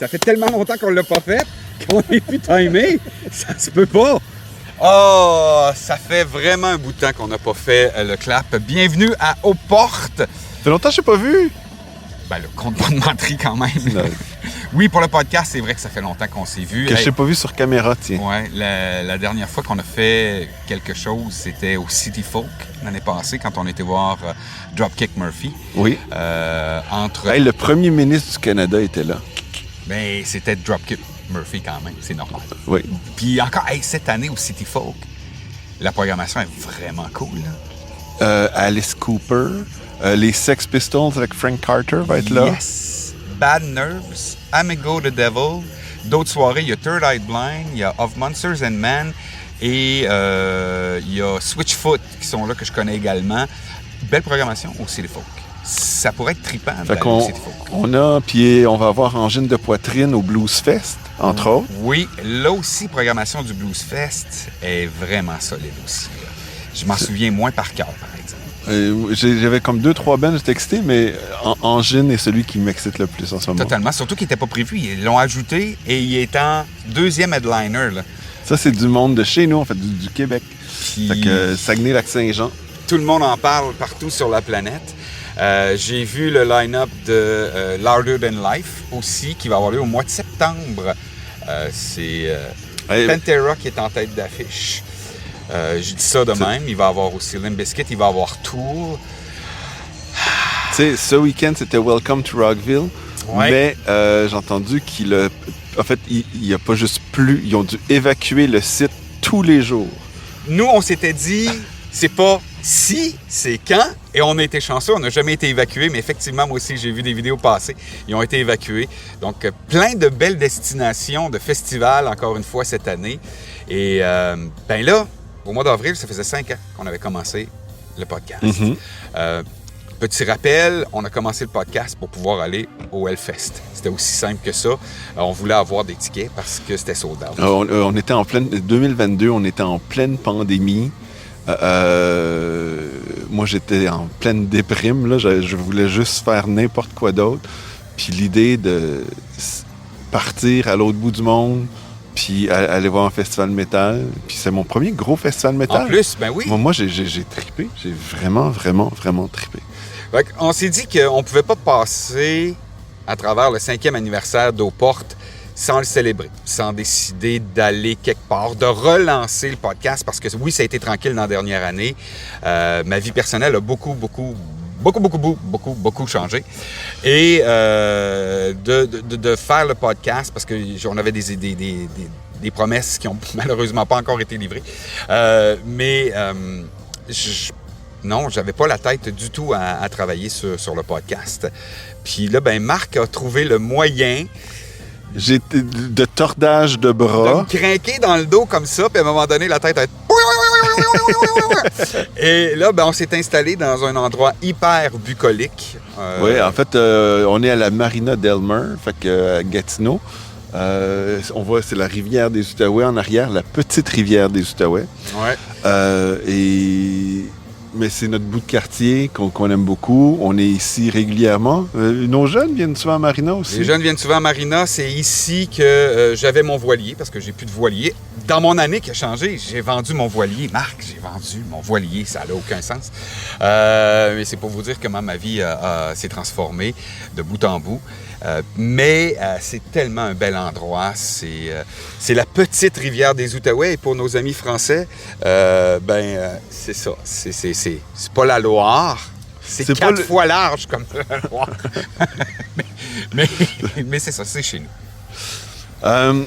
Ça fait tellement longtemps qu'on l'a pas fait qu'on n'est plus timé. Ça se peut pas. Oh, ça fait vraiment un bout de temps qu'on n'a pas fait le clap. Bienvenue à Aux Portes. Ça fait longtemps que je n'ai pas vu. Ben, le compte pas de menterie quand même. Oui, pour le podcast, c'est vrai que ça fait longtemps qu'on s'est vu. Que je t'ai pas vu sur caméra, tiens. Ouais, la dernière fois qu'on a fait quelque chose, c'était au City Folk l'année passée, quand on était voir Dropkick Murphy. Oui. Entre... le premier ministre du Canada était là. Ben, c'était Dropkick Murphy quand même, c'est normal. Oui. Puis encore, cette année au City Folk, la programmation est vraiment cool, là. Alice Cooper, les Sex Pistols avec Frank Carter va être là. Yes! Bad Nerves, Amigo the Devil. D'autres soirées, il y a Third Eye Blind, il y a Of Monsters and Men et il y a Switchfoot qui sont là, que je connais également. Belle programmation au City Folk. Ça pourrait être trippant au City Folk. Puis on va avoir Angine de poitrine au Blues Fest, entre autres. Oui, là aussi, programmation du Blues Fest est vraiment solide aussi. Là. Je m'en souviens moins par cœur, par exemple. J'avais comme 2-3 bands, j'étais excité, mais Angine est celui qui m'excite le plus en ce moment. Totalement, surtout qu'il n'était pas prévu. Ils l'ont ajouté et il est en deuxième headliner. Là. Ça, c'est du monde de chez nous, en fait, du Québec. Puis... Fait que Saguenay-Lac-Saint-Jean. Tout le monde en parle partout sur la planète. J'ai vu le line-up de Larger Than Life aussi, qui va avoir lieu au mois de septembre. C'est Pantera qui est en tête d'affiche. Je dis ça de même. Il va y avoir aussi Limp Bizkit, il va y avoir Tool. Tu sais, ce week-end, c'était Welcome to Rockville. Ouais. Mais j'ai entendu qu'il a... En fait, il n'y a pas juste plu. Ils ont dû évacuer le site tous les jours. Nous, on s'était dit, c'est pas si, c'est quand. Et on a été chanceux. On n'a jamais été évacués. Mais effectivement, moi aussi, j'ai vu des vidéos passer. Ils ont été évacués. Donc, plein de belles destinations de festivals, encore une fois, cette année. Et ben là... Au mois d'avril, ça faisait 5 ans qu'on avait commencé le podcast. Mm-hmm. Petit rappel, on a commencé le podcast pour pouvoir aller au Hellfest. C'était aussi simple que ça. On voulait avoir des tickets parce que c'était sold out. On était en pleine... 2022, on était en pleine pandémie. Moi, j'étais en pleine déprime. Là. Je voulais juste faire n'importe quoi d'autre. Puis l'idée de partir à l'autre bout du monde... puis aller voir un festival métal. Puis c'est mon premier gros festival métal. En plus, ben oui. Moi, j'ai trippé. J'ai vraiment trippé. Fait on s'est dit qu'on ne pouvait pas passer à travers le 5e anniversaire d'Aux Portes sans le célébrer, sans décider d'aller quelque part, de relancer le podcast, parce que oui, ça a été tranquille dans la dernière année. Ma vie personnelle a beaucoup changé. Et de faire le podcast, parce qu'on avait des promesses qui n'ont malheureusement pas encore été livrées. Non, j'avais pas la tête du tout à travailler sur le podcast. Puis là, ben Marc a trouvé le moyen... de tordage de bras. De me craquer dans le dos comme ça, puis à un moment donné, la tête a... Et là, ben, on s'est installé dans un endroit hyper bucolique. Oui, en fait, on est à la Marina d'Elmer, fait que à Gatineau. On voit, c'est la rivière des Outaouais en arrière, la petite rivière des Outaouais. Ouais. Mais c'est notre bout de quartier qu'on aime beaucoup. On est ici régulièrement. Nos jeunes viennent souvent à Marina aussi. Les jeunes viennent souvent à Marina. C'est ici que j'avais mon voilier, parce que j'ai plus de voilier. Dans mon année qui a changé, j'ai vendu mon voilier. Marc, j'ai vendu mon voilier. Ça n'a aucun sens. Mais c'est pour vous dire comment ma vie s'est transformée de bout en bout. Mais c'est tellement un bel endroit. C'est la petite rivière des Outaouais. Et pour nos amis français, c'est ça. C'est pas la Loire. C'est 4 fois large comme la Loire. mais c'est ça, c'est chez nous.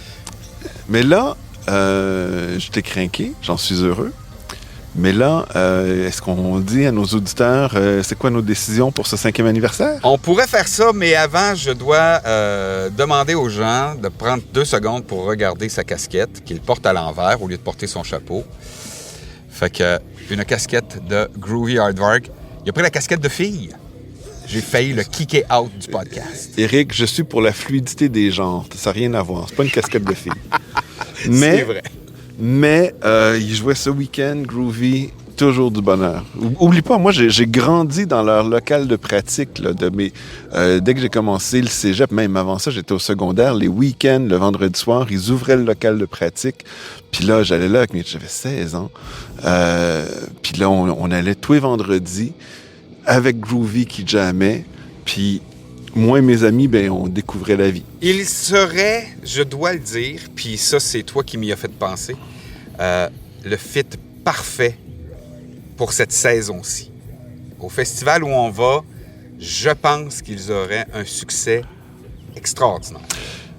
Mais là, je t'ai craqué. J'en suis heureux. Mais là, est-ce qu'on dit à nos auditeurs c'est quoi nos décisions pour ce 5e anniversaire? On pourrait faire ça, mais avant, je dois demander aux gens de prendre 2 secondes pour regarder sa casquette, qu'il porte à l'envers au lieu de porter son chapeau. Fait que une casquette de Groovy Aardvark. Il a pris la casquette de fille. J'ai failli le kicker out du podcast. Éric, je suis pour la fluidité des genres. Ça n'a rien à voir. C'est pas une casquette de fille. C'est vrai. Mais il jouait ce week-end, Groovy, toujours du bonheur. Oublie pas, moi, j'ai grandi dans leur local de pratique. Là, dès que j'ai commencé le cégep, même avant ça, j'étais au secondaire. Les week-ends, le vendredi soir, ils ouvraient le local de pratique. Puis là, j'allais là, j'avais 16 ans. Puis là, on allait tous les vendredis avec Groovy qui jammait. Puis moi et mes amis, ben, on découvrait la vie. Il serait, je dois le dire, puis ça, c'est toi qui m'y as fait penser, le fit parfait pour cette saison-ci. Au festival où on va, je pense qu'ils auraient un succès extraordinaire.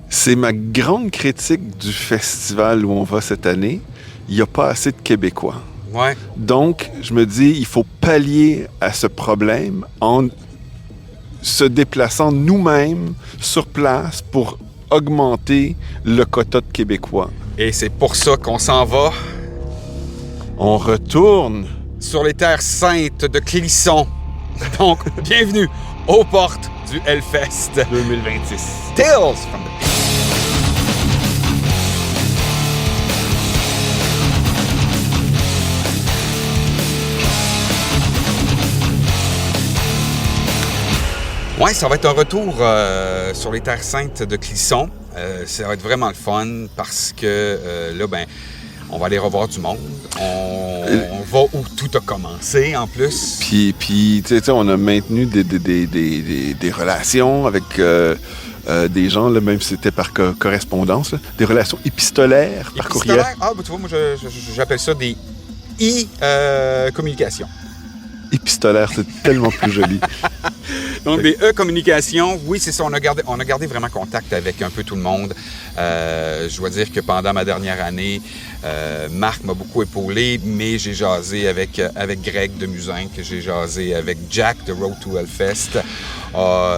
C'est ma grande critique du festival où on va cette année. Il n'y a pas assez de Québécois. Ouais. Donc, je me dis, il faut pallier à ce problème en se déplaçant nous-mêmes sur place pour augmenter le quota de Québécois. Et c'est pour ça qu'on s'en va On retourne sur les terres saintes de Clisson. Donc, bienvenue aux portes du Hellfest 2026. Tales from the Pit. Oui, ça va être un retour sur les terres saintes de Clisson. Ça va être vraiment le fun parce que là, ben, on va aller revoir du monde. On va où tout a commencé, en plus. Puis tu sais, on a maintenu des relations avec des gens, là, même si c'était par correspondance, là, des relations épistolaires, par courriel. Ah, ben, tu vois, moi, j'appelle ça des communications. Épistolaire, c'est tellement plus joli. Donc, des E-communications, oui, c'est ça. On a gardé vraiment contact avec un peu tout le monde. Je dois dire que pendant ma dernière année, Marc m'a beaucoup épaulé, mais j'ai jasé avec Greg de Musin, que j'ai jasé avec Jack de Road to Hellfest.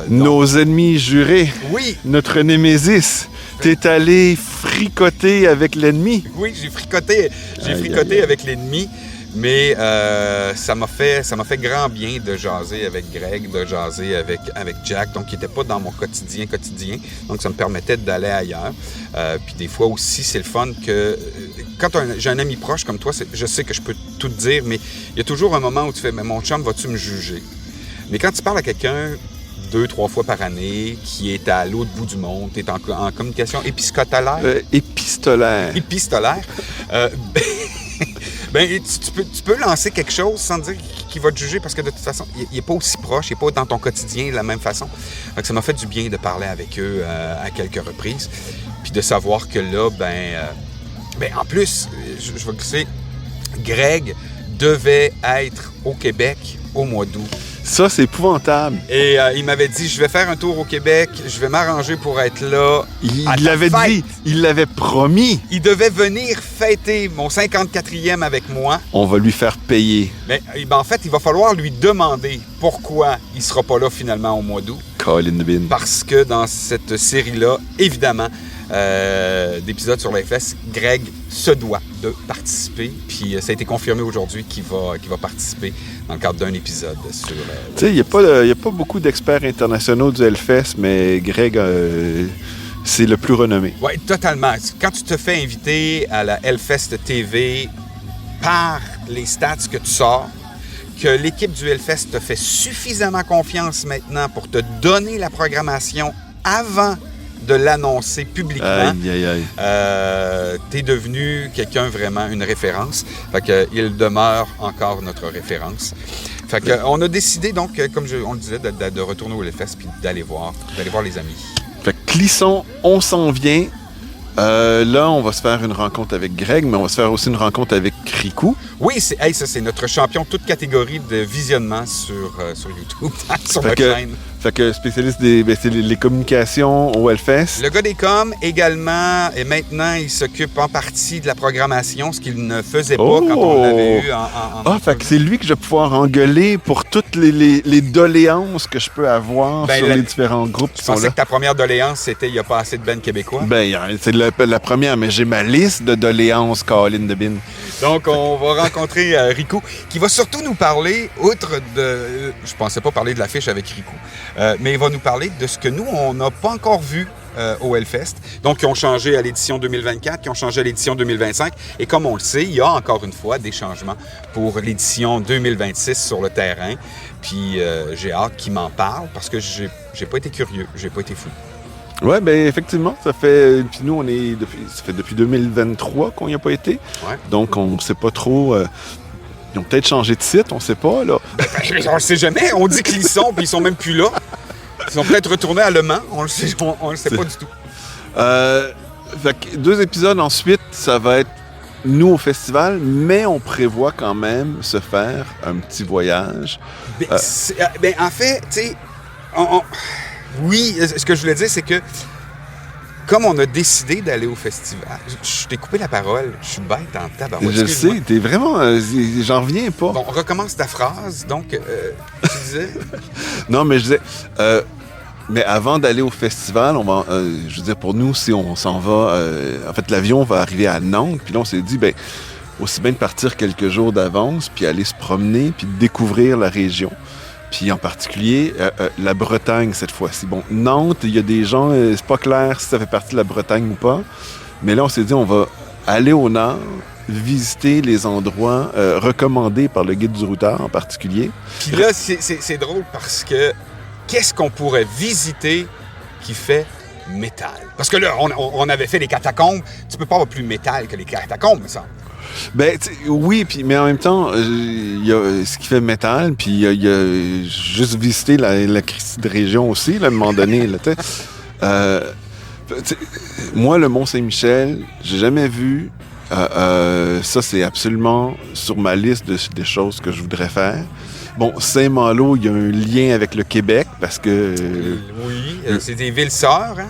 Nos ennemis jurés. Oui. Notre némésis. T'es allé fricoter avec l'ennemi. Oui, j'ai fricoté avec l'ennemi. Mais ça m'a fait grand bien de jaser avec Greg, de jaser avec Jack, donc qui n'était pas dans mon quotidien. Donc, ça me permettait d'aller ailleurs. Puis des fois aussi, c'est le fun que... Quand j'ai un ami proche comme toi, je sais que je peux tout te dire, mais il y a toujours un moment où tu fais « Mais mon chum, vas-tu me juger? » Mais quand tu parles à quelqu'un 2-3 fois par année, qui est à l'autre bout du monde, tu es en communication épistolaire. Épistolaire. Ben, tu peux lancer quelque chose sans dire qu'il va te juger parce que de toute façon, il n'est pas aussi proche, il n'est pas dans ton quotidien de la même façon. Donc, ça m'a fait du bien de parler avec eux à quelques reprises. Puis de savoir que là, en plus, je vais glisser, Greg devait être au Québec au mois d'août. Ça, c'est épouvantable. Et il m'avait dit, je vais faire un tour au Québec, je vais m'arranger pour être là. Il l'avait dit, il l'avait promis. Il devait venir fêter mon 54e avec moi. On va lui faire payer. Mais en fait, il va falloir lui demander pourquoi il ne sera pas là finalement au mois d'août. Colin Bin. Parce que dans cette série-là, évidemment, d'épisodes sur les fesses, Greg se doit de participer. Puis ça a été confirmé aujourd'hui qu'il va participer dans le cadre d'un épisode sur... Tu sais, il n'y a pas beaucoup d'experts internationaux du Hellfest, mais Greg, c'est le plus renommé. Oui, totalement. Quand tu te fais inviter à la Hellfest TV par les stats que tu sors, que l'équipe du Hellfest te fait suffisamment confiance maintenant pour te donner la programmation avant de l'annoncer publiquement, t'es devenu quelqu'un vraiment, une référence. Fait que il demeure encore notre référence. Fait que on a décidé donc, comme on le disait, de retourner au Hellfest puis d'aller voir les amis. Fait que Clisson, on s'en vient. Là, on va se faire une rencontre avec Greg, mais on va se faire aussi une rencontre avec Riku. Oui, ça, c'est notre champion toute catégorie de visionnement sur YouTube, sur notre chaîne. Fait que spécialiste c'est les communications au Hellfest. Le gars des coms également, et maintenant, il s'occupe en partie de la programmation, ce qu'il ne faisait pas quand on l'avait eu en fait que c'est lui que je vais pouvoir engueuler pour toutes les doléances que je peux avoir sur les différents groupes qui sont là. Je pensais que ta première doléance, c'était « il n'y a pas assez de bands québécois ». C'est la première, mais j'ai ma liste de doléances, Colin de Bin. Donc, on va rencontrer Riku, qui va surtout nous parler, outre de... Je pensais pas parler de l'affiche avec Riku, mais il va nous parler de ce que nous, on n'a pas encore vu au Hellfest. Donc, qui ont changé à l'édition 2024, qui ont changé à l'édition 2025. Et comme on le sait, il y a encore une fois des changements pour l'édition 2026 sur le terrain. Puis j'ai hâte qu'ils m'en parlent parce que j'ai pas été curieux, j'ai pas été fou. Oui, bien effectivement, ça fait. Puis nous, ça fait depuis 2023 qu'on n'y a pas été. Ouais. Donc, on ne sait pas trop. Ils ont peut-être changé de site, on ne sait pas, là. On le sait jamais. On dit qu'ils y sont, puis ils sont même plus là. Ils sont peut-être retournés à Le Mans. On le sait pas du tout. Fait que 2 épisodes ensuite, ça va être nous au festival, mais on prévoit quand même se faire un petit voyage. En fait, tu sais, oui, ce que je voulais dire, c'est que comme on a décidé d'aller au festival, je t'ai coupé la parole, je suis bête en tabarouette. Je le sais, t'es vraiment... j'en reviens pas. Bon, on recommence ta phrase, donc, tu disais... Non, mais je disais... mais avant d'aller au festival, on va, je veux dire, pour nous, si on s'en va... en fait, l'avion va arriver à Nantes, puis là, on s'est dit, ben aussi bien de partir quelques jours d'avance, puis aller se promener, puis découvrir la région. Puis en particulier, la Bretagne cette fois-ci. Bon, Nantes, il y a des gens, c'est pas clair si ça fait partie de la Bretagne ou pas. Mais là, on s'est dit, on va aller au nord, visiter les endroits recommandés par le guide du routard en particulier. Puis là, c'est drôle parce que qu'est-ce qu'on pourrait visiter qui fait métal? Parce que là, on avait fait les catacombes. Tu peux pas avoir plus métal que les catacombes, me semble. Ben oui, puis mais en même temps, il y a ce qui fait métal, puis il y a juste visiter la Christie de région aussi, là, à un moment donné. Là, moi, le Mont-Saint-Michel, j'ai jamais vu. Ça, c'est absolument sur ma liste des choses que je voudrais faire. Bon, Saint-Malo, il y a un lien avec le Québec parce que... oui, c'est des villes sœurs, hein?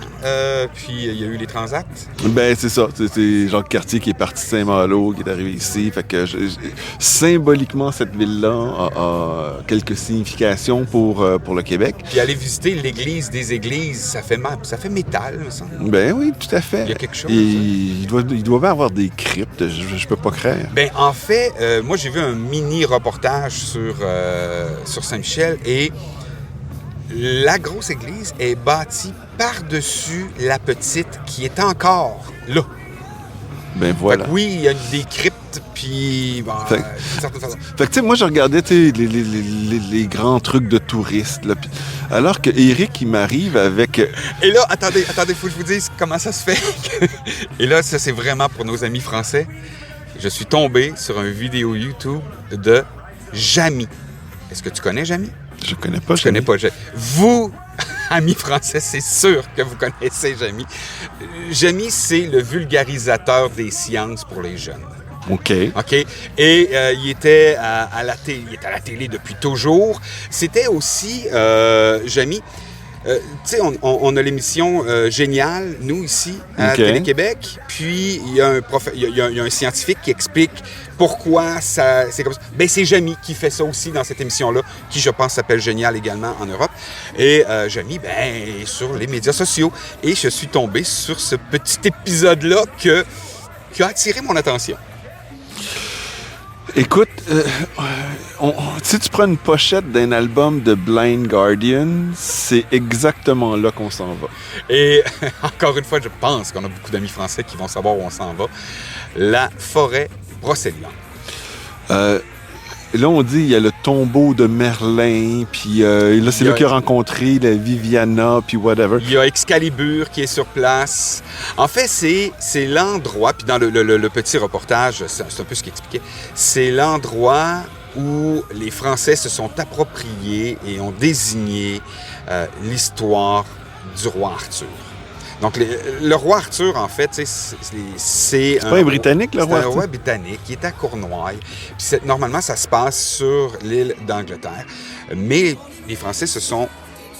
Puis il y a eu les transacts. Ben c'est ça, c'est Jacques Cartier qui est parti de Saint-Malo, qui est arrivé ici. Fait que symboliquement, cette ville-là a quelques significations pour le Québec. Puis aller visiter l'église des églises, ça fait métal, me semble. Ben oui, tout à fait. Il y a quelque chose. Il doit bien avoir des cryptes, je peux pas croire. Ben en fait, moi j'ai vu un mini reportage sur Saint-Michel et la grosse église est bâtie par-dessus la petite qui est encore là. Ben voilà. Fait que oui, il y a des cryptes, puis... Bon, d'une certaine façon. Fait que tu sais, moi je regardais les grands trucs de touristes, là, pis, alors que Eric, il m'arrive avec... Et là, attendez, faut que je vous dise comment ça se fait. Et là, ça c'est vraiment pour nos amis français. Je suis tombé sur une vidéo YouTube de Jamy. Est-ce que tu connais Jamy? Je connais pas. Je connais pas Jamy. Vous, amis français, c'est sûr que vous connaissez Jamy. Jamy, c'est le vulgarisateur des sciences pour les jeunes. OK. Et il était à la télé. Il est à la télé depuis toujours. C'était aussi, Jamy... tu sais, on a l'émission Génial, nous, ici, à Télé-Québec. Puis, il y a un scientifique qui explique pourquoi c'est comme ça. Ben, c'est Jamy qui fait ça aussi dans cette émission-là, qui, je pense, s'appelle Génial également en Europe. Et Jamy, ben, sur les médias sociaux. Et je suis tombé sur ce petit épisode-là qui a attiré mon attention. Écoute, si tu prends une pochette d'un album de Blind Guardian, c'est exactement là qu'on s'en va. Et encore une fois, je pense qu'on a beaucoup d'amis français qui vont savoir où on s'en va. La forêt Brocéliande. Là, on dit il y a le tombeau de Merlin, puis là, c'est là qu'il a rencontré la Viviana, puis whatever. Il y a Excalibur qui est sur place. En fait, c'est l'endroit, puis dans le petit reportage, c'est un peu ce qu'il expliquait, c'est l'endroit où les Français se sont appropriés et ont désigné l'histoire du roi Arthur. Donc, le roi Arthur, en fait, c'est pas un Britannique, le roi Arthur? C'est un roi britannique qui est à Cournoye. Puis normalement, ça se passe sur l'île d'Angleterre. Mais les Français se sont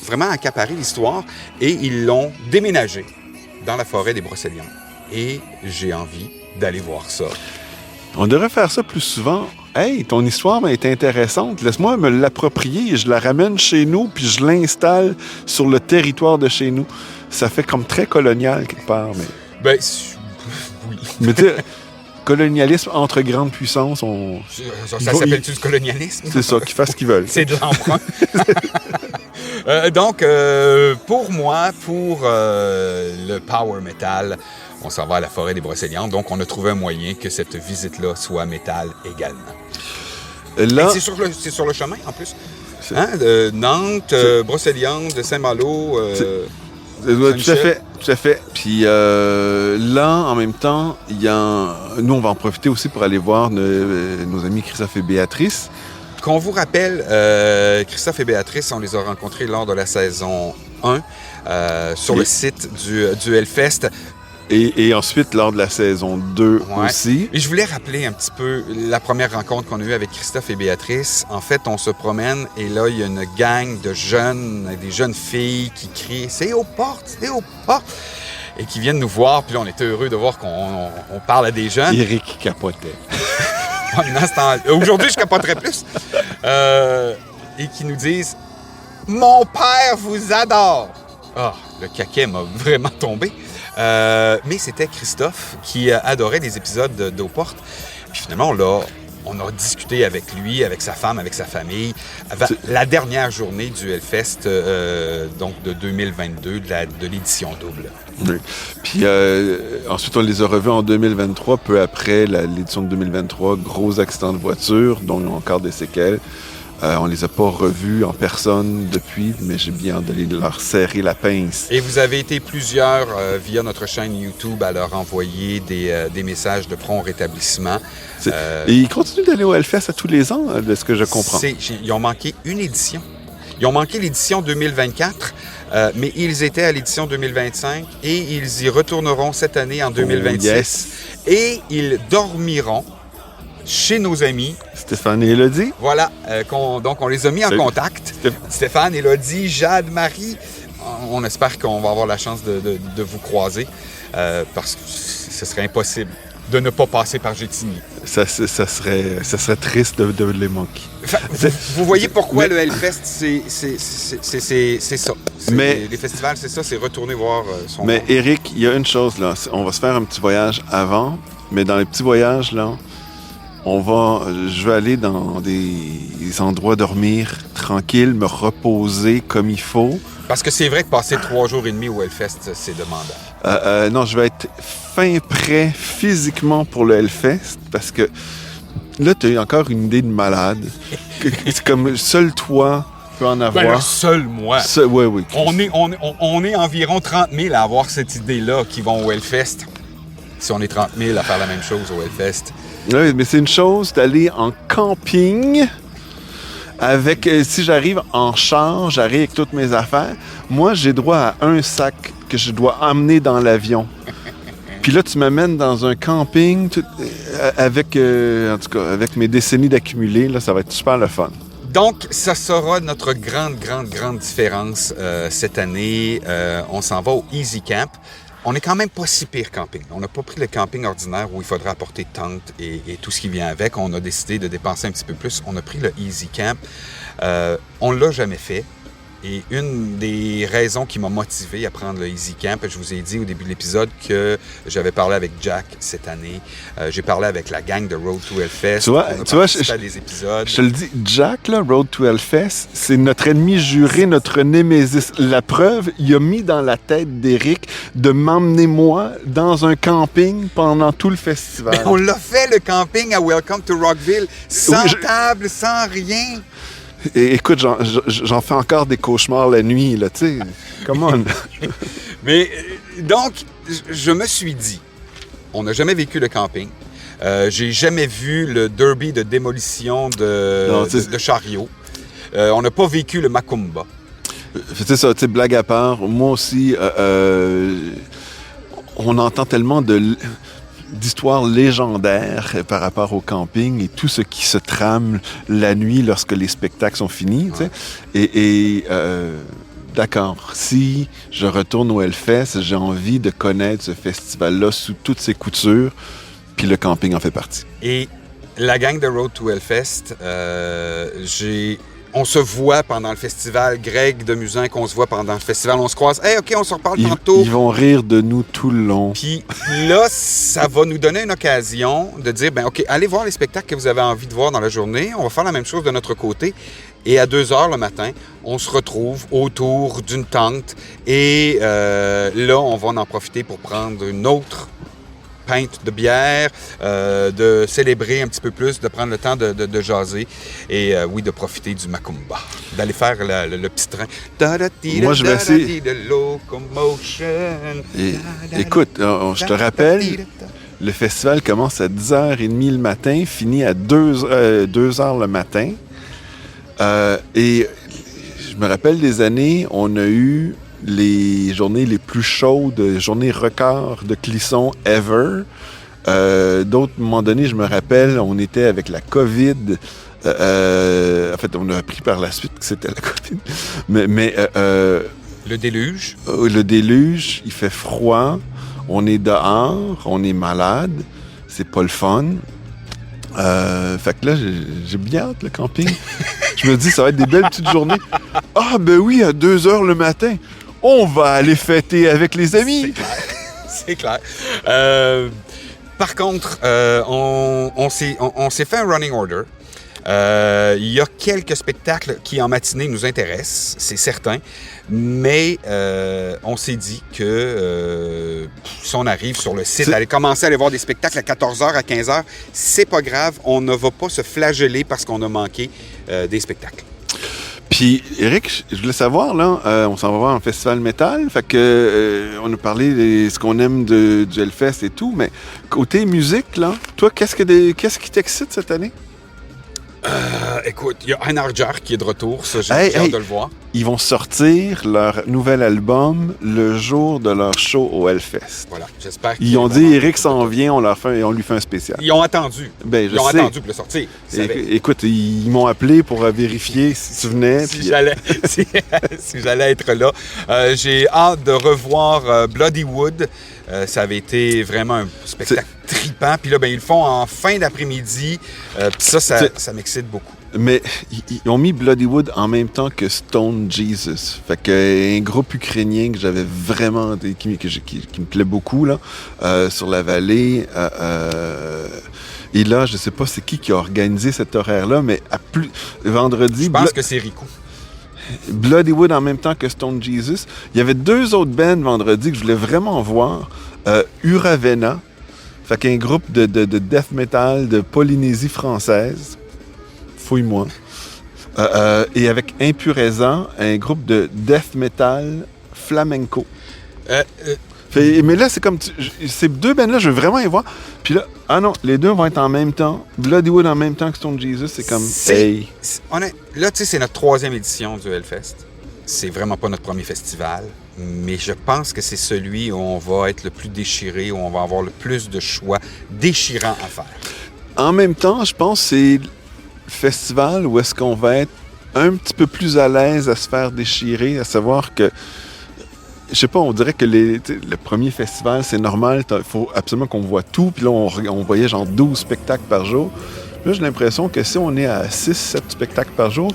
vraiment accaparés l'histoire et ils l'ont déménagé dans la forêt des Brocéliandes. Et j'ai envie d'aller voir ça. On devrait faire ça plus souvent. Hey, ton histoire est intéressante. Laisse-moi me l'approprier. Je la ramène chez nous, puis je l'installe sur le territoire de chez nous. Ça fait comme très colonial, quelque part. Mais... Ben, oui. Mais tu sais, colonialisme entre grandes puissances, Ça s'appelle-tu le colonialisme? C'est ça, qu'ils fassent ce qu'ils veulent. C'est de l'emprunt. Donc, pour moi, pour le power metal, on s'en va à la forêt des Brocéliandes. Donc, on a trouvé un moyen que cette visite-là soit métal également. Là, c'est sur le chemin, en plus. Hein? De Nantes, Brocéliande, Saint-Malo. tout à fait. Puis là, en même temps, nous, on va en profiter aussi pour aller voir nos amis Christophe et Béatrice. Qu'on vous rappelle, Christophe et Béatrice, on les a rencontrés lors de la saison 1 sur le site du Hellfest. Et ensuite, lors de la saison 2 aussi. Et je voulais rappeler un petit peu la première rencontre qu'on a eue avec Christophe et Béatrice. En fait, on se promène et là, il y a une gang de des jeunes filles qui crient « C'est aux portes! C'est aux portes! » et qui viennent nous voir. Puis là, on était heureux de voir qu'on parle à des jeunes. Éric capotait. Aujourd'hui, je capoterais plus. Et qui nous disent « Mon père vous adore! » Ah, le caquet m'a vraiment tombé. Mais c'était Christophe qui adorait les épisodes d'Aux Portes. Puis finalement, on a discuté avec lui, avec sa femme, avec sa famille. La dernière journée du Hellfest, donc de 2022, de l'édition double. Oui. Puis ensuite, on les a revus en 2023, peu après l'édition de 2023. Gros accident de voiture, dont il y a encore des séquelles. On les a pas revus en personne depuis, mais j'ai bien hâte d'aller leur serrer la pince. Et vous avez été plusieurs via notre chaîne YouTube à leur envoyer des messages de prompt rétablissement. Et ils continuent d'aller au Hellfest à tous les ans, de ce que je comprends. Ils ont manqué une édition. Ils ont manqué l'édition 2024, mais ils étaient à l'édition 2025 et ils y retourneront cette année en 2026. Yes. Et ils dormiront chez nos amis. Stéphane et Élodie. Voilà, donc on les a mis en contact. Stéphane, Élodie, Jade, Marie. On espère qu'on va avoir la chance de vous croiser parce que ce serait impossible de ne pas passer par Gétigny. Ça serait triste de les manquer. Enfin, vous voyez pourquoi le Hellfest, c'est ça. Les festivals, c'est ça, c'est retourner voir son... Mais Éric, il y a une chose, là. On va se faire un petit voyage avant, mais dans les petits voyages, là, je vais aller dans des endroits dormir tranquille, me reposer comme il faut. Parce que c'est vrai que passer 3 jours et demi au Hellfest, c'est demandant. Non, je vais être fin prêt physiquement pour le Hellfest parce que là, tu as encore une idée de malade. C'est comme seul toi peux en avoir. Ben, seul moi. Oui. On est environ 30 000 à avoir cette idée-là qui vont au Hellfest. Si on est 30 000 à faire la même chose au Hellfest. Oui, mais c'est une chose d'aller en camping avec... si j'arrive en char, j'arrive avec toutes mes affaires. Moi, j'ai droit à un sac que je dois emmener dans l'avion. Puis là, tu m'amènes dans un camping avec mes décennies d'accumulés. Là, ça va être super le fun. Donc, ça sera notre grande différence cette année. On s'en va au Easy Camp. On n'est quand même pas si pire camping. On n'a pas pris le camping ordinaire où il faudra apporter tente et tout ce qui vient avec. On a décidé de dépenser un petit peu plus. On a pris le Easy Camp. On ne l'a jamais fait. Et une des raisons qui m'a motivé à prendre le Easy Camp, je vous ai dit au début de l'épisode que j'avais parlé avec Jack cette année. J'ai parlé avec la gang de Road to Hellfest. Tu vois, des épisodes. Je te le dis, Jack, là, Road to Hellfest, c'est notre ennemi juré, notre némésis. La preuve, il a mis dans la tête d'Éric de m'emmener moi dans un camping pendant tout le festival. Mais on l'a fait, le camping à Welcome to Rockville, sans table, sans rien. Et écoute, j'en fais encore des cauchemars la nuit, là, tu sais. Come on. Mais donc, je me suis dit, on n'a jamais vécu le camping. J'ai jamais vu le derby de démolition de chariots. On n'a pas vécu le Macumba. C'est ça, tu sais, blague à part. Moi aussi, on entend tellement d'histoires légendaires par rapport au camping et tout ce qui se trame la nuit lorsque les spectacles sont finis. Ouais. Et d'accord, si je retourne au Hellfest, j'ai envie de connaître ce festival-là sous toutes ses coutures, puis le camping en fait partie. Et la gang de Road to Hellfest, on se voit pendant le festival. Greg de Musin, qu'on se voit pendant le festival. On se croise. Hey, OK, on se reparle tantôt. Ils vont rire de nous tout le long. Puis là, ça va nous donner une occasion de dire, ben OK, allez voir les spectacles que vous avez envie de voir dans la journée. On va faire la même chose de notre côté. Et à 2 heures le matin, on se retrouve autour d'une tente. Et là, on va en profiter pour prendre une autre pinte de bière, de célébrer un petit peu plus, de prendre le temps de jaser et oui, de profiter du Macumba, d'aller faire le petit train. Moi, je vais essayer. Écoute, je te rappelle, le festival commence à 10h30 le matin, finit à 2h le matin. Et je me rappelle des années, on a eu les journées les plus chaudes, journées record de Clisson ever. D'autres moments donnés, je me rappelle, on était avec la COVID. En fait, on a appris par la suite que c'était la COVID. Mais le déluge. Le déluge, il fait froid. On est dehors, on est malade. C'est pas le fun. Fait que là, j'ai bien hâte, le camping. Je me dis, ça va être des belles petites journées. Ah, ben oui, à 2h le matin, on va aller fêter avec les amis. C'est clair. Par contre, on s'est fait un running order. Il y a quelques spectacles qui, en matinée, nous intéressent, c'est certain. Mais on s'est dit que si on arrive sur le site, aller commencer à aller voir des spectacles à 14h, à 15h, c'est pas grave. On ne va pas se flageller parce qu'on a manqué des spectacles. Puis, Eric, je voulais savoir, là, on s'en va voir un festival métal, fait que on a parlé de ce qu'on aime du Hellfest et tout, mais côté musique, là, toi, qu'est-ce qui t'excite cette année? Écoute, il y a Einarjar qui est de retour, ça, j'ai hâte de le voir. Ils vont sortir leur nouvel album le jour de leur show au Hellfest. Voilà, j'espère qu'ils ont dit, Eric s'en vient, on lui fait un spécial. Ils ont attendu. Ben, ils ont attendu pour le sortir. Écoute, ils m'ont appelé pour vérifier si tu venais. Si j'allais être là. J'ai hâte de revoir Bloody Wood. Ça avait été vraiment un spectacle trippant. Puis là, ben, ils le font en fin d'après-midi. Puis ça m'excite beaucoup. Mais ils ont mis Bloody Wood en même temps que Stone Jesus. Fait que un groupe ukrainien que j'avais vraiment... qui me plaît beaucoup, là, sur la vallée. Et là, je sais pas c'est qui a organisé cet horaire-là, mais vendredi... Je pense que c'est Rico. Bloody Wood en même temps que Stone Jesus. Il y avait 2 autres bands vendredi que je voulais vraiment voir. Uravena, fait qu'un groupe de death metal de Polynésie française. Fouille-moi. Et avec Impureza, un groupe de death metal flamenco. Mais là, c'est comme... ces 2 bands-là, je veux vraiment y voir. Puis là, les 2 vont être en même temps. Bloody Wood en même temps que Stone Jesus, c'est comme... Là, tu sais, c'est notre 3e édition du Hellfest. C'est vraiment pas notre premier festival. Mais je pense que c'est celui où on va être le plus déchiré, où on va avoir le plus de choix déchirants à faire. En même temps, je pense que c'est le festival où est-ce qu'on va être un petit peu plus à l'aise à se faire déchirer, à savoir que je sais pas, on dirait que le premier festival, c'est normal, il faut absolument qu'on voit tout, puis là, on voyait genre 12 spectacles par jour. Là, j'ai l'impression que si on est à 6-7 spectacles par jour,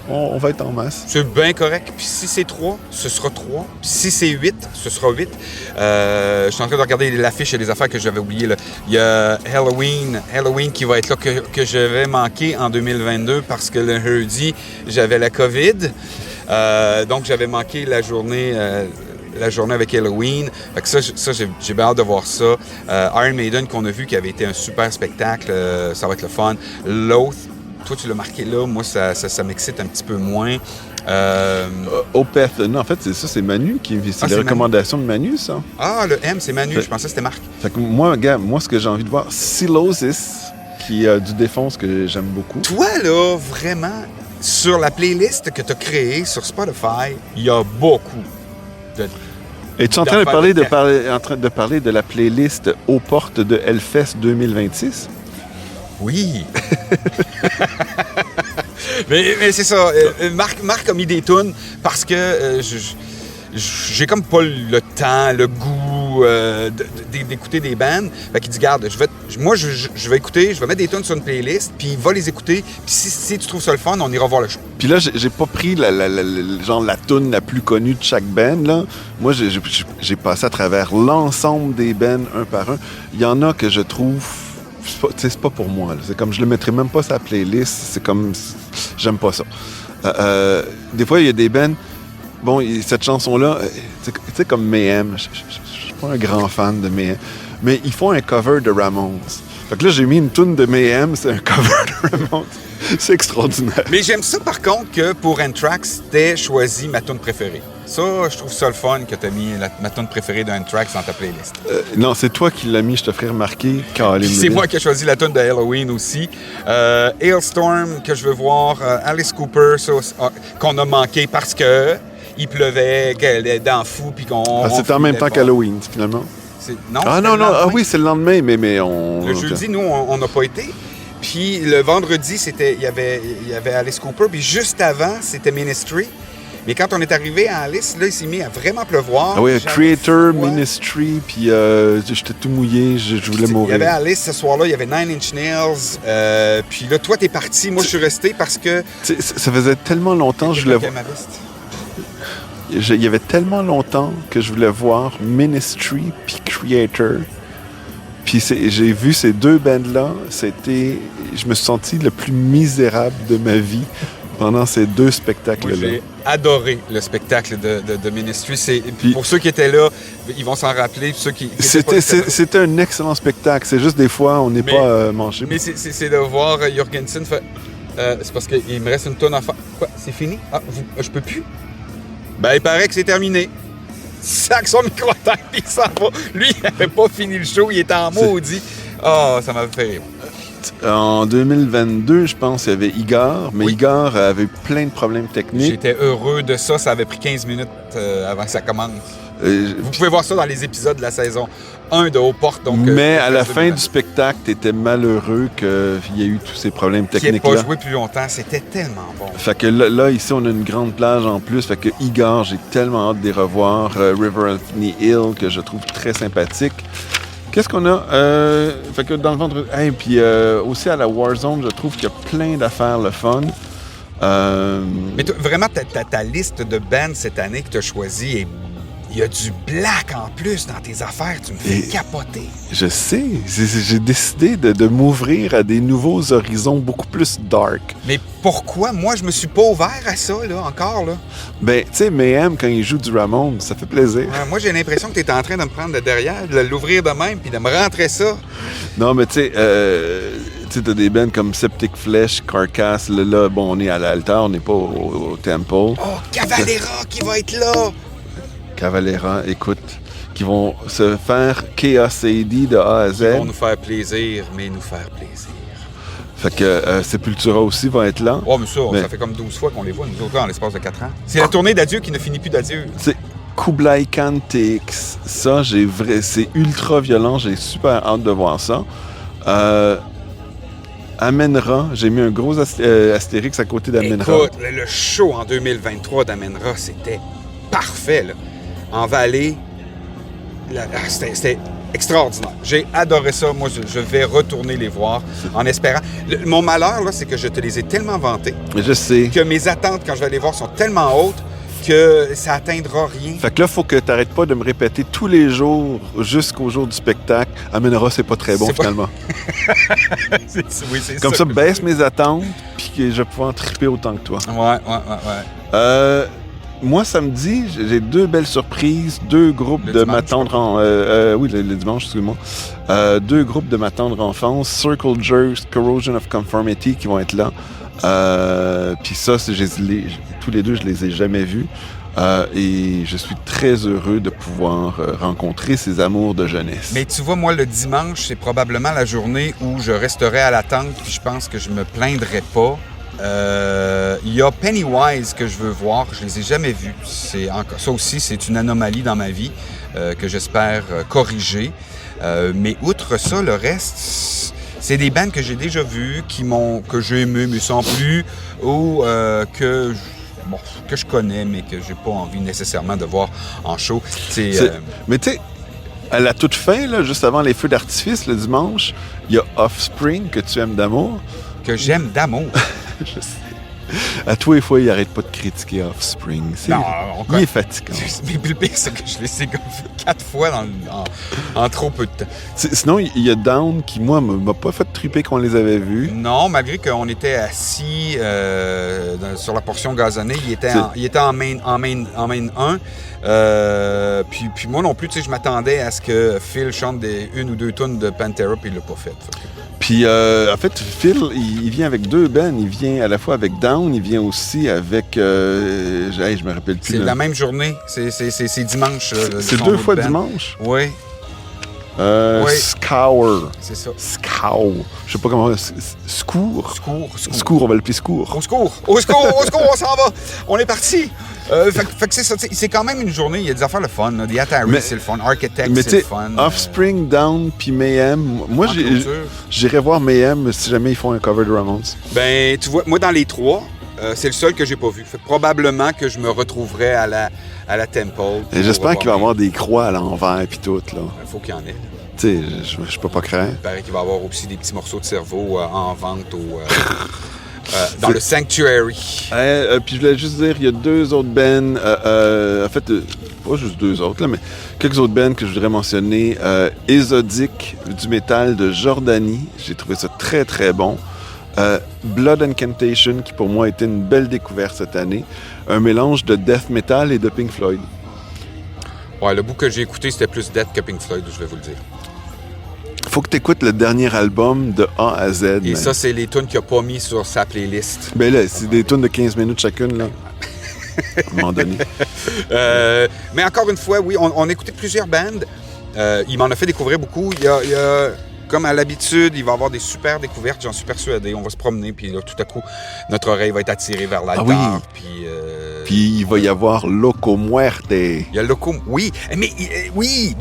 on va être en masse. C'est bien correct. Puis si c'est 3, ce sera 3. Puis si c'est 8, ce sera 8. Je suis en train de regarder l'affiche et les affaires que j'avais oubliées. Là. Il y a Halloween qui va être là, que je vais manquer en 2022 parce que le jeudi, j'avais la COVID. Donc, j'avais manqué la journée avec Halloween. Fait que ça j'ai bien hâte de voir ça. Iron Maiden, qu'on a vu, qui avait été un super spectacle. Ça va être le fun. Loath, toi, tu l'as marqué là. Moi, ça m'excite un petit peu moins. Opeth, non, en fait, c'est Manu c'est les recommandations de Manu, ça. Ah, le M, c'est Manu. Je pensais que c'était Marc. Fait que moi, ce que j'ai envie de voir, Sylosis, qui a du Défonce que j'aime beaucoup. Toi, là, vraiment, sur la playlist que tu as créée sur Spotify, il y a beaucoup de... Es-tu en train de parler de la playlist aux portes de Hellfest 2026? Oui. mais c'est ça. Marc a mis des tunes parce que j'ai comme pas le temps, le goût ou d'écouter des bands. Fait qu'il dit, garde, je vais écouter, je vais mettre des tunes sur une playlist, puis il va les écouter, puis si tu trouves ça le fun, on ira voir le show. Puis là, j'ai pas pris la tune la plus connue de chaque band, là. Moi, j'ai passé à travers l'ensemble des bands, un par un. Il y en a que je trouve... C'est pas pour moi, là. C'est comme, je le mettrais même pas sur la playlist. C'est comme... J'aime pas ça. Des fois, il y a des bands... Bon, cette chanson-là, tu sais, comme Mayhem, je suis pas un grand fan de Mayhem, mais ils font un cover de Ramones. Fait que là, j'ai mis une tune de Mayhem, c'est un cover de Ramones. C'est extraordinaire. Mais j'aime ça, par contre, que pour Anthrax, t'aies choisi ma tune préférée. Ça, je trouve ça le fun que t'as mis ma tune préférée d'Anthrax dans ta playlist. Non, c'est toi qui l'as mis, je te ferai remarquer. C'est moi qui ai choisi la tune de Halloween aussi. Hailstorm, que je veux voir. Alice Cooper, ça, qu'on a manqué parce que il pleuvait, qu'elle est dans fou, puis qu'on... c'était en même temps qu'Halloween, finalement. Non, oui, c'est le lendemain, mais on... Le jeudi, nous, on n'a pas été. Puis le vendredi, il y avait Alice Cooper, puis juste avant, c'était Ministry. Mais quand on est arrivé à Alice, là, il s'est mis à vraiment pleuvoir. Ah oui, Creator, Ministry, puis j'étais tout mouillé, je voulais mourir. Il y avait Alice ce soir-là, il y avait Nine Inch Nails. Puis là, toi, t'es parti. Moi, je suis resté parce que... Ça faisait tellement longtemps que je voulais voir... Il y avait tellement longtemps que je voulais voir Ministry puis Creator. Puis j'ai vu ces deux bands-là. Je me suis senti le plus misérable de ma vie pendant ces deux spectacles-là. Moi, j'ai adoré le spectacle de Ministry. Puis, pour ceux qui étaient là, ils vont s'en rappeler. Ceux qui c'était un excellent spectacle. C'est juste des fois, on n'est pas mangé. Mais c'est de voir Jorgensen faire... c'est parce qu'il me reste une tonne à faire. Quoi? C'est fini? Ah, je peux plus? Ben, il paraît que c'est terminé. Sac son micro à terre, puis il s'en va. Lui, il n'avait pas fini le show, il était en maudit. Ah, ça m'a fait rire. En 2022, je pense, il y avait Igor, mais oui. Igor avait eu plein de problèmes techniques. J'étais heureux de ça. Ça avait pris 15 minutes avant que ça commence. Vous pouvez voir ça dans les épisodes de la saison 1 de Aux-Portes. Mais à la fin du spectacle, tu étais malheureux qu'il y ait eu tous ces problèmes techniques-là. Qui n'ait pas joué plus longtemps. C'était tellement bon. Fait que là, ici, on a une grande plage en plus. Fait que Igor, j'ai tellement hâte de les revoir. River Anthony Hill, que je trouve très sympathique. Qu'est-ce qu'on a? Fait que dans le vendredi... puis aussi à la Warzone, je trouve qu'il y a plein d'affaires le fun. Mais vraiment, ta liste de bands cette année que tu as choisie, il y a du black en plus dans tes affaires. Tu me fais capoter. Je sais. J'ai décidé de m'ouvrir à des nouveaux horizons beaucoup plus dark. Mais pourquoi? Moi, je me suis pas ouvert à ça, là, encore, là. Ben, tu sais, Mayhem, quand il joue du Ramones, ça fait plaisir. Ouais, moi, j'ai l'impression que tu es en train de me prendre de derrière, de l'ouvrir de même, puis de me rentrer ça. Non, mais tu sais, t'as des bands comme Septic Flesh, Carcass. Là, bon, on est à l'altar, on n'est pas au Temple. Oh, Cavalera qui va être là! Cavalera, écoute, qui vont se faire Chaos AD de A à Z. Ils vont nous faire plaisir, mais nous faire plaisir. Fait que Sepultura aussi va être là. Oh, mais ça fait comme 12 fois qu'on les voit, nous autres, en l'espace de 4 ans. C'est la tournée d'adieu qui ne finit plus d'adieu. C'est Kublai Khan TX. Ça, c'est ultra violent, j'ai super hâte de voir ça. Amenra, j'ai mis un gros astérix à côté d'Amenra. Écoute, le show en 2023 d'Amenra, c'était parfait, là. En Vallée, c'était extraordinaire. J'ai adoré ça. Moi, je vais retourner les voir en espérant. Mon malheur, là, c'est que je te les ai tellement vantés. Je sais. Que mes attentes, quand je vais les voir, sont tellement hautes que ça atteindra rien. Fait que là, il faut que tu n'arrêtes pas de me répéter tous les jours jusqu'au jour du spectacle. Amenra, c'est pas très bon, finalement. Oui, c'est comme ça, baisse mes attentes, puis que je vais pouvoir triper autant que toi. Ouais. Moi, samedi, j'ai deux belles surprises. Deux groupes de ma tendre le dimanche, excuse-moi. Deux groupes de ma tendre enfance. Circle Jerks, Corrosion of Conformity qui vont être là. Puis ça, tous les deux, je les ai jamais vus. Et je suis très heureux de pouvoir rencontrer ces amours de jeunesse. Mais tu vois, moi, le dimanche, c'est probablement la journée où je resterai à l'attente, puis je pense que je me plaindrai pas. Il y a Pennywise que je veux voir, je les ai jamais vus. Ça aussi, c'est une anomalie dans ma vie que j'espère corriger. Mais outre ça, le reste, c'est des bands que j'ai déjà vus, que j'ai aimé, mais sans plus, ou que je connais, mais que j'ai pas envie nécessairement de voir en show. Mais tu sais, À la toute fin, là, juste avant les feux d'artifice, le dimanche, il y a Offspring, que tu aimes d'amour. Que j'aime d'amour. Je sais. À tous les fois, il arrête pas de critiquer Offspring. Non, il est fatigant. Mais le pire, c'est que je l'ai fait 4 fois en trop peu de temps. Sinon, il y a Down qui, moi, m'a pas fait triper qu'on les avait vus. Non, malgré qu'on était assis sur la portion gazonnée, il était en main 1. Puis moi non plus, tu sais, je m'attendais à ce que Phil chante une ou deux tunes de Pantera, puis il l'a pas fait. Puis, en fait, Phil, il vient avec 2 bands. Il vient à la fois avec Down, il vient aussi avec... je me rappelle plus. C'est la même journée. C'est dimanche. C'est 2 fois dimanche? Oui. Oui. Scour. C'est ça. Scour. Je sais pas comment... Scour. Scour, on va l'appeler Scour. Au secours, on s'en va. On est parti. Fait que c'est ça, c'est quand même une journée, il y a des affaires le fun. The Atari, c'est le fun. Architect, c'est le fun. Offspring, Down, puis Mayhem. Moi, j'irais voir Mayhem si jamais ils font un cover de Ramones. Ben, tu vois, moi, dans les 3, c'est le seul que j'ai pas vu. Fait que probablement que je me retrouverai à la Temple. Et j'espère qu'il va y avoir des croix à l'envers et tout, là. Il faut qu'il y en ait. Tu sais, je peux pas craindre. Il paraît qu'il va y avoir aussi des petits morceaux de cerveau en vente dans le Sanctuary. Puis je voulais juste dire, il y a 2 autres bands, en fait, pas juste 2 autres, là, mais quelques autres bands que je voudrais mentionner. Exodic, du métal de Jordanie, j'ai trouvé ça très très bon. Blood Incantation, qui pour moi a été une belle découverte cette année. Un mélange de death metal et de Pink Floyd. Ouais, le bout que j'ai écouté, c'était plus death que Pink Floyd, je vais vous le dire. Faut que tu écoutes le dernier album de A à Z. Et ça, c'est les tunes qu'il n'a pas mis sur sa playlist. Ben là, c'est des tunes de 15 minutes chacune, là. À un moment donné. Mais encore une fois, oui, on a écouté plusieurs bandes. Il m'en a fait découvrir beaucoup. Il y a comme à l'habitude, il va y avoir des super découvertes, j'en suis persuadé. On va se promener, puis là, tout à coup, notre oreille va être attirée vers l'altar. Ah oui. Puis il va y avoir Loco Muerte. Il y a Loco, oui. Mais oui.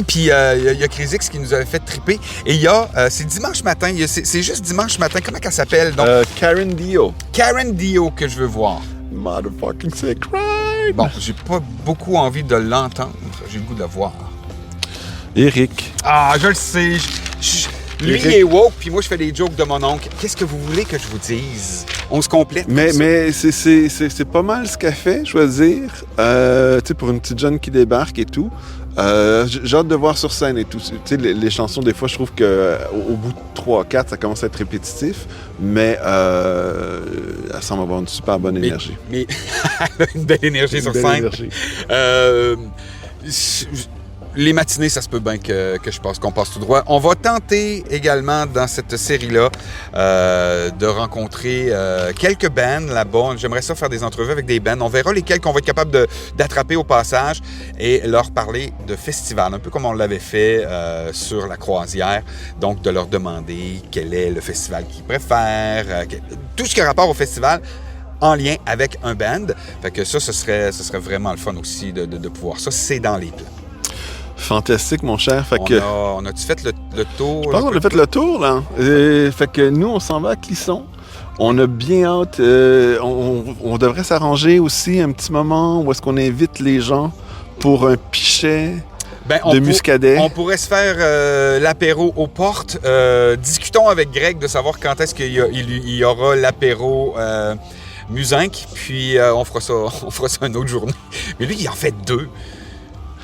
Puis il y a Crisix qui nous avait fait triper. Et il y a, c'est dimanche matin. C'est juste dimanche matin. Comment qu'elle s'appelle? Donc, Karen Dio. Karen Dio que je veux voir. Motherfucking sick right. Bon, j'ai pas beaucoup envie de l'entendre. J'ai le goût de la voir. Eric. Ah, je le sais. Lui, il est woke, puis moi, je fais des jokes de mon oncle. Qu'est-ce que vous voulez que je vous dise? On se complète. Mais c'est pas mal ce qu'elle fait, je veux dire. Tu sais, pour une petite jeune qui débarque et tout. J'ai hâte de voir sur scène et tout. Tu sais, les chansons, des fois, je trouve qu'au bout de 3-4, ça commence à être répétitif. Mais elle semble avoir une super bonne énergie. Mais une belle énergie sur scène. Les matinées, ça se peut bien que je pense qu'on passe tout droit. On va tenter également dans cette série-là de rencontrer quelques bands là-bas. J'aimerais ça faire des entrevues avec des bands. On verra lesquels qu'on va être capable d'attraper au passage et leur parler de festivals, un peu comme on l'avait fait sur la croisière. Donc, de leur demander quel est le festival qu'ils préfèrent, tout ce qui a rapport au festival en lien avec un band. Fait que ça, ce serait vraiment le fun aussi de pouvoir ça. C'est dans les plans. Fantastique, mon cher. On a-tu fait le tour? Je pense qu'on a fait le tour, là. Fait que nous, on s'en va à Clisson. On a bien hâte. On devrait s'arranger aussi un petit moment où est-ce qu'on invite les gens pour un pichet de muscadet. On pourrait se faire l'apéro aux portes. Discutons avec Greg de savoir quand est-ce qu'il y aura l'apéro Musinque. Puis on fera ça une autre journée. Mais lui, il en fait 2.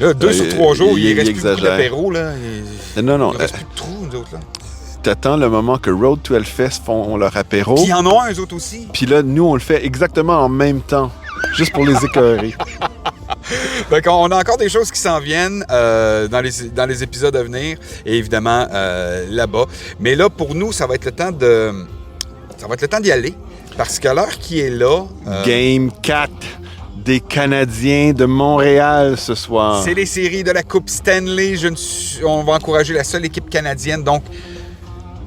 Là, 2 sur 3 jours, il reste plus beaucoup d'apéro, là. Non. Il reste plus de trous, nous autres, là. T'attends le moment que Road to Hellfest font leur apéro. Puis ils en ont un, eux autres aussi. Puis là, nous, on le fait exactement en même temps. Juste pour les écœurer. Donc, on a encore des choses qui s'en viennent dans les épisodes à venir. Et évidemment, là-bas. Mais là, pour nous, ça va être le temps d'y aller. Parce qu'à l'heure qui est là... Game 4. Des Canadiens de Montréal ce soir. C'est les séries de la Coupe Stanley. On va encourager la seule équipe canadienne. Donc,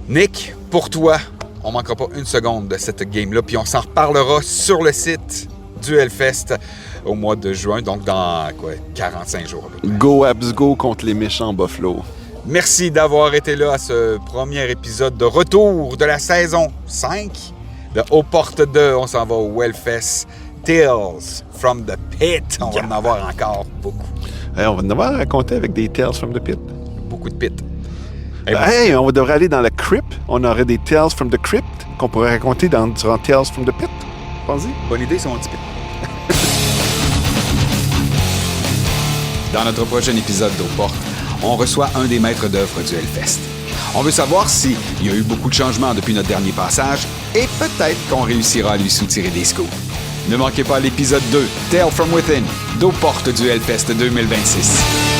Nick, pour toi, on ne manquera pas une seconde de cette game-là. Puis on s'en reparlera sur le site du Hellfest au mois de juin. Donc, dans 45 jours. Go Habs Go contre les méchants Buffalo. Merci d'avoir été là à ce premier épisode de retour de la saison 5 de Aux Portes 2. On s'en va au Hellfest Tales from the Pit. On va en avoir encore beaucoup. On va en avoir à raconter avec des Tales from the Pit. Beaucoup de pit. On devrait aller dans la crypt. On aurait des Tales from the Crypt qu'on pourrait raconter durant Tales from the Pit. Pensez. Bonne idée, son petit pit. Dans notre prochain épisode d'Aux Portes, on reçoit un des maîtres d'œuvre du Hellfest. On veut savoir s'il y a eu beaucoup de changements depuis notre dernier passage et peut-être qu'on réussira à lui soutirer des scoops. Ne manquez pas l'épisode 2, Tale from Within, d'Aux Portes du Hellfest 2026.